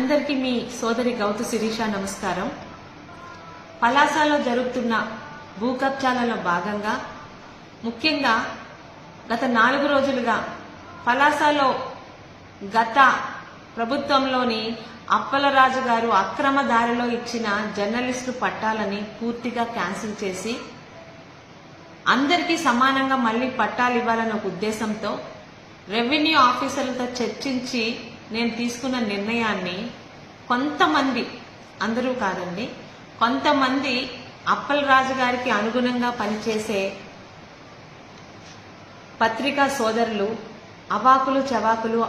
అందరికీ మీ సోదరి గౌతు శిరీష నమస్కారం. పలాసలో జరుగుతున్న భూ కబ్జాలలో భాగంగా ముఖ్యంగా గత 4 రోజులుగా పలాసలో గత ప్రభుత్వంలోని అప్పలరాజు గారు అక్రమ దారిలో ఇచ్చిన జర్నలిస్టు పట్టాలని పూర్తిగా క్యాన్సిల్ చేసి అందరికీ సమానంగా మళ్లీ పట్టాలు ఇవ్వాలన్న ఒక ఉద్దేశంతో రెవెన్యూ ఆఫీసర్లతో చర్చించి నేను తీసుకున్న నిర్ణయాన్ని కొంతమంది, అందరూ కాదండి, కొంతమంది అప్పలరాజు గారికి అనుగుణంగా పనిచేసే పత్రికా సోదరులు అవాకులు చవాకులు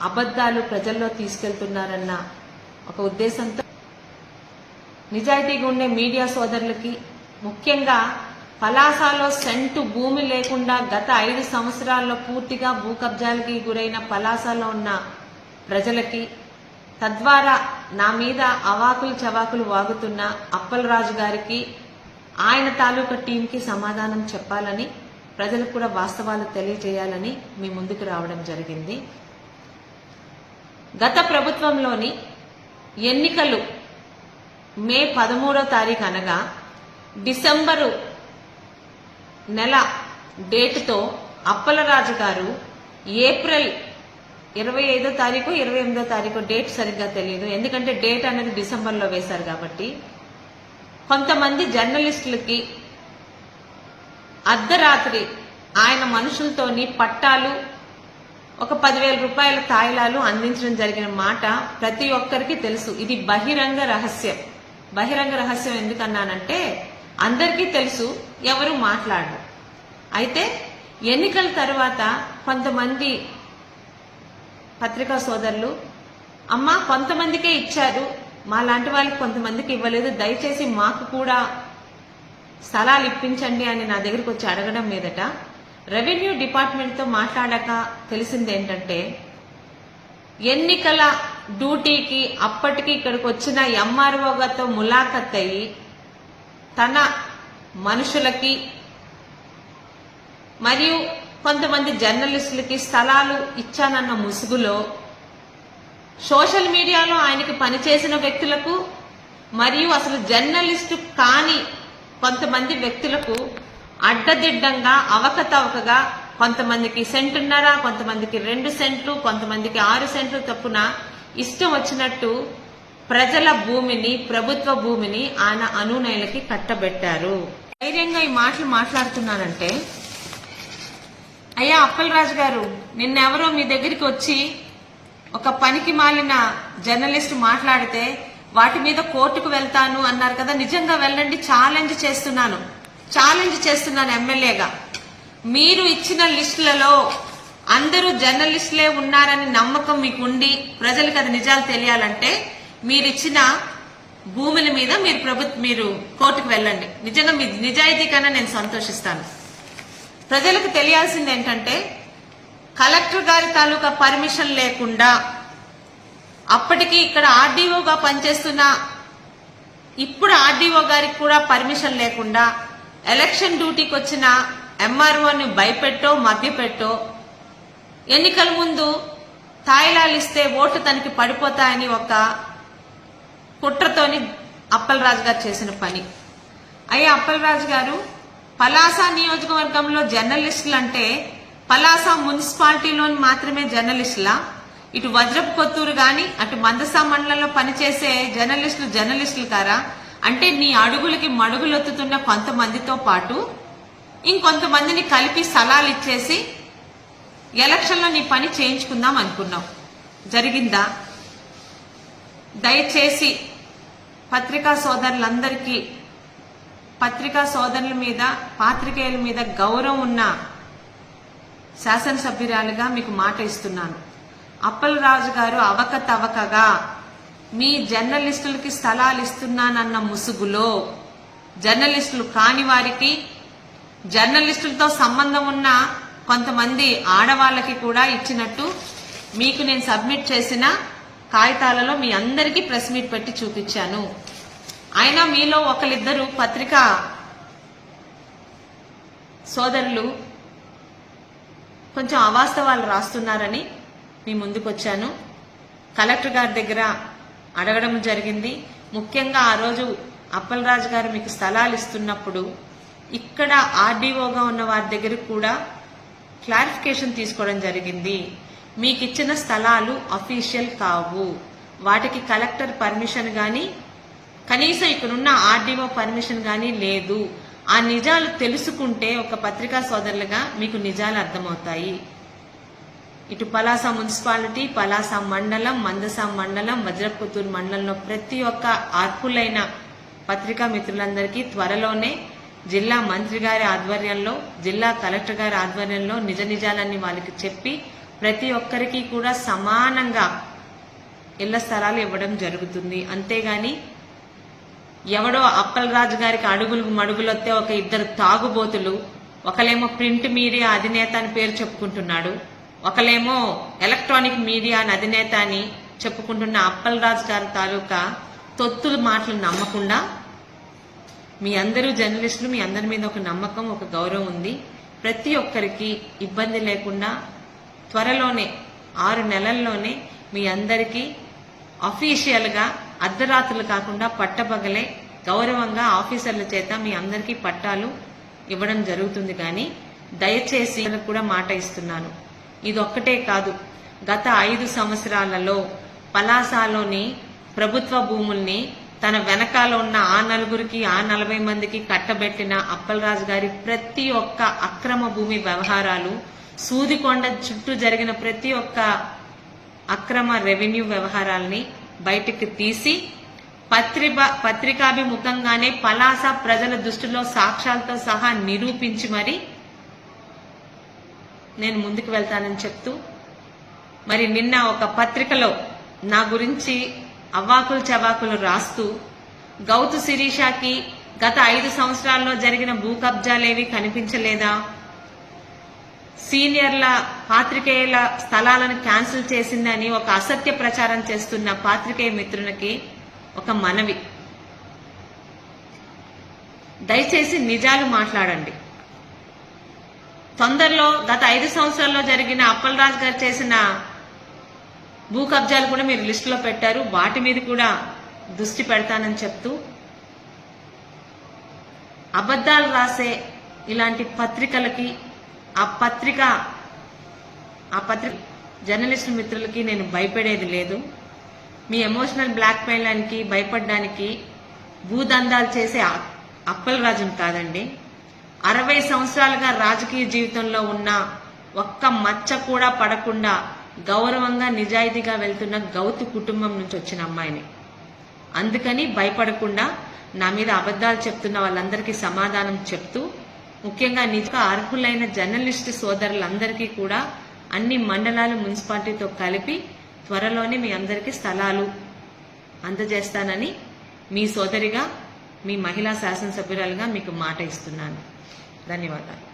అబద్ధాలు ప్రజల్లో తీసుకెళ్తున్నారన్న ఒక ఉద్దేశంతో నిజాయితీగా ఉండే మీడియా సోదరులకి, ముఖ్యంగా పలాసలో సెంటు భూమి లేకుండా గత 5 సంవత్సరాల్లో పూర్తిగా భూ కబ్జాలకి గురైన పలాసలో ఉన్న ప్రజలకి, తద్వారా నా మీద అవాకులు చవాకులు వాగుతున్న అప్పలరాజు గారికి, ఆయన తాలూకా టీంకి సమాధానం చెప్పాలని, ప్రజలకు కూడా వాస్తవాలు తెలియజేయాలని మీ ముందుకు రావడం జరిగింది. గత ప్రభుత్వంలోని ఎన్నికలు మే 13వ తారీఖు అనగా డిసెంబరు నెల డేటుతో అప్పలరాజు గారు ఏప్రిల్ 25వ తారీఖు 28వ తారీఖు డేట్ సరిగ్గా తెలియదు, ఎందుకంటే డేట్ అనేది డిసెంబర్లో వేశారు కాబట్టి, కొంతమంది జర్నలిస్టులకి అర్ధరాత్రి ఆయన మనుషులతోని పట్టాలు ఒక 10,000 రూపాయల తాయిలాలు అందించడం జరిగిన మాట ప్రతి ఒక్కరికి తెలుసు. ఇది బహిరంగ రహస్యం. బహిరంగ రహస్యం ఎందుకన్నానంటే అందరికీ తెలుసు, ఎవరు మాట్లాడరు. అయితే ఎన్నికల తర్వాత కొంతమంది పత్రికా సోదరులు, అమ్మా కొంతమందికే ఇచ్చారు, మా లాంటి వాళ్ళకి కొంతమందికి ఇవ్వలేదు, దయచేసి మాకు కూడా స్థలాలు ఇప్పించండి అని నా దగ్గరికి వచ్చి అడగడం మీదట రెవెన్యూ డిపార్ట్మెంట్తో మాట్లాడాక తెలిసింది ఏంటంటే, ఎన్నికల డ్యూటీకి అప్పటికి ఇక్కడికి వచ్చిన ఎంఆర్ఓ గారితో ములాఖత్ అయ్యి తన మనుషులకి మరియు కొంతమంది జర్నలిస్టులకి స్థలాలు ఇచ్చానన్న ముసుగులో సోషల్ మీడియాలో ఆయనకి పనిచేసిన వ్యక్తులకు మరియు అసలు జర్నలిస్టు కాని కొంతమంది వ్యక్తులకు అడ్డదిడ్డంగా అవకతవకగా కొంతమందికి సెంటున్నర, కొంతమందికి 2 సెంట్లు, కొంతమందికి 6 సెంట్లు తప్పున ఇష్టం వచ్చినట్టు ప్రజల భూమిని, ప్రభుత్వ భూమిని ఆయన అనునయులకి కట్టబెట్టారు. ధైర్యంగా ఈ మాటలు మాట్లాడుతున్నానంటే, అయ్యా అప్పలరాజు గారు, నిన్నెవరో మీ దగ్గరికి వచ్చి ఒక పనికి మాలిన జర్నలిస్ట్ మాట్లాడితే వాటి మీద కోర్టుకు వెళ్తాను అన్నారు కదా, నిజంగా వెళ్ళండి, ఛాలెంజ్ చేస్తున్నాను ఎమ్మెల్యేగా. మీరు ఇచ్చిన లిస్టులలో అందరూ జర్నలిస్టులే ఉన్నారని నమ్మకం మీకు ఉండి ప్రజలకు అది నిజాలు తెలియాలంటే మీరిచ్చిన భూముల మీద మీరు కోర్టుకు వెళ్ళండి. నిజంగా మీ నిజాయితీ కన్నా నేను సంతోషిస్తాను. ప్రజలకు తెలియాల్సింది ఏంటంటే, కలెక్టర్ గారి తాలూకా పర్మిషన్ లేకుండా అప్పటికి ఇక్కడ ఆర్డీఓగా పనిచేస్తున్న ఇప్పుడు ఆర్డీఓ గారికి కూడా పర్మిషన్ లేకుండా ఎలక్షన్ డ్యూటీకి వచ్చిన ఎంఆర్ఓని భయపెట్టో మభ్యపెట్టో ఎన్నికల ముందు తాయిలాలు ఇస్తే ఓట్లు తనకి పడిపోతాయని ఒక కుట్రతోని అప్పలరాజు గారు చేసిన పని. అయ్యా అప్పలరాజు గారు, పలాస నియోజకవర్గంలో జర్నలిస్టులు అంటే పలాస మున్సిపాలిటీలోని మాత్రమే జర్నలిస్టులా? ఇటు వజ్రపు కొత్తూరు గాని అటు మందసా మండలంలో పనిచేసే జర్నలిస్టులు కారా? అంటే నీ అడుగులకి మడుగులొత్తుతున్న కొంతమందితో పాటు ఇంకొంతమందిని కలిపి స్థలాలు ఇచ్చేసి ఎలక్షన్లో నీ పని చేయించుకుందాం అనుకున్నావు. జరిగిందా? దయచేసి పత్రికా సోదరులందరికీ, పత్రికా సోదరుల మీద, పాత్రికేయుల మీద గౌరవం ఉన్న శాసనసభ్యురాలుగా మీకు మాట ఇస్తున్నాను. అప్పలరాజు గారు అవకతవకగా మీ జర్నలిస్టులకి స్థలాలు ఇస్తున్నానన్న ముసుగులో జర్నలిస్టులు కాని వారికి, జర్నలిస్టులతో సంబంధం ఉన్న కొంతమంది ఆడవాళ్ళకి కూడా ఇచ్చినట్టు మీకు నేను సబ్మిట్ చేసిన కాగితాలలో మీ అందరికీ ప్రెస్ మీట్ పెట్టి చూపించాను. అయినా మీలో ఒకరిద్దరు పత్రికా సోదరులు కొంచెం అవాస్తవాలు రాస్తున్నారని మీ ముందుకు వచ్చాను. కలెక్టర్ గారి దగ్గర అడగడం జరిగింది. ముఖ్యంగా ఆ రోజు అప్పలరాజు గారు మీకు స్థలాలు ఇస్తున్నప్పుడు ఇక్కడ ఆర్డీఓగా ఉన్న వారి దగ్గర కూడా క్లారిఫికేషన్ తీసుకోవడం జరిగింది. మీకు ఇచ్చిన స్థలాలు అఫీషియల్ కావు, వాటికి కలెక్టర్ పర్మిషన్ కానీ కనీసం ఇక్కడున్న ఆర్డీఓ పర్మిషన్ కానీ లేదు. ఆ నిజాలు తెలుసుకుంటే ఒక పత్రికా సోదరులుగా మీకు నిజాలు అర్థమవుతాయి. ఇటు పలాస మున్సిపాలిటీ, పలాస మండలం, మందస మండలం, వజ్రపుత్తూరు మండలంలో ప్రతి ఒక్క అర్హులైన పత్రికా మిత్రులందరికీ త్వరలోనే జిల్లా మంత్రి గారి ఆధ్వర్యంలో, జిల్లా కలెక్టర్ గారి ఆధ్వర్యంలో నిజ నిజాలన్నీ వాళ్ళకి చెప్పి ప్రతి ఒక్కరికి కూడా సమానంగా ఇళ్ల స్థలాలు ఇవ్వడం జరుగుతుంది. అంతేగాని ఎవడో అప్పలరాజు గారికి అడుగులు మడుగులొత్తే ఒక ఇద్దరు తాగుబోతులు, ఒకలేమో ప్రింట్ మీడియా అధినేత అని పేరు చెప్పుకుంటున్నాడు, ఒకలేమో ఎలక్ట్రానిక్ మీడియా అని అధినేత అని చెప్పుకుంటున్న అప్పలరాజు గారి తాలూకా తొత్తుల మాటలు నమ్మకుండా, మీ అందరూ జర్నలిస్టులు, మీ అందరి మీద ఒక నమ్మకం, ఒక గౌరవం ఉంది. ప్రతి ఒక్కరికి ఇబ్బంది లేకుండా త్వరలోనే 6 నెలల్లోనే మీ అందరికీ అఫీషియల్గా అర్ధరాత్రులు కాకుండా పట్టపగలే గౌరవంగా ఆఫీసర్ల చేత మీ అందరికీ పట్టాలు ఇవ్వడం జరుగుతుంది. కానీ దయచేసి కూడా మాట ఇస్తున్నాను, ఇదొక్కటే కాదు, గత 5 సంవత్సరాలలో పలాసలోని ప్రభుత్వ భూముల్ని తన వెనకాల ఉన్న ఆ నలుగురికి, ఆ 40 మందికి కట్టబెట్టిన అప్పలరాజు గారి ప్రతి ఒక్క అక్రమ భూమి వ్యవహారాలు, సూదికొండ చుట్టూ జరిగిన ప్రతి ఒక్క అక్రమ రెవెన్యూ వ్యవహారాల్ని బయటికి తీసి పత్రికాభిముఖంగానే పలాస ప్రజల దృష్టిలో సాక్ష్యాలతో సహా నిరూపించి మరి నేను ముందుకు వెళ్తానని చెప్తూ, మరి నిన్న ఒక పత్రికలో నా గురించి అవ్వాకులు చవాకులు రాస్తూ గౌతు శిరీషకి గత 5 సంవత్సరాల్లో జరిగిన భూ కబ్జాలేవి కనిపించలేదా, సీనియర్ల పాత్రికేయుల స్థలాలను క్యాన్సిల్ చేసిందని ఒక అసత్య ప్రచారం చేస్తున్న పాత్రికేయ మిత్రునికి ఒక మనవి, దయచేసి నిజాలు మాట్లాడండి. తొందరలో గత 5 సంవత్సరాల్లో జరిగిన అప్పలరాజు గారు చేసిన భూ కబ్జాలు కూడా మీరు లిస్టులో పెట్టారు, వాటి మీద కూడా దృష్టి పెడతానని చెప్తూ, అబద్ధాలు రాసే ఇలాంటి పత్రికలకి ఆ పత్రిక జర్నలిస్టు మిత్రులకి నేను భయపడేది లేదు. మీ ఎమోషనల్ బ్లాక్మెయిల్కి భయపడడానికి భూదందాలు చేసే అప్పలరాజును కాదండి. 60 సంవత్సరాలుగా రాజకీయ జీవితంలో ఉన్న ఒక్క మచ్చ కూడా పడకుండా గౌరవంగా నిజాయితీగా వెళ్తున్న గౌతు కుటుంబం నుంచి వచ్చిన అమ్మాయిని. అందుకని భయపడకుండా నా మీద అబద్ధాలు చెప్తున్న వాళ్ళందరికీ సమాధానం చెప్తూ, ముఖ్యంగా నిజంగా అర్హులైన జర్నలిస్టు సోదరులందరికీ కూడా అన్ని మండలాలు మున్సిపాలిటీతో కలిపి త్వరలోనే మీ అందరికీ స్థలాలు అందజేస్తానని మీ సోదరిగా, మీ మహిళా శాసనసభ్యురాలుగా మీకు మాట ఇస్తున్నాను. ధన్యవాదాలు.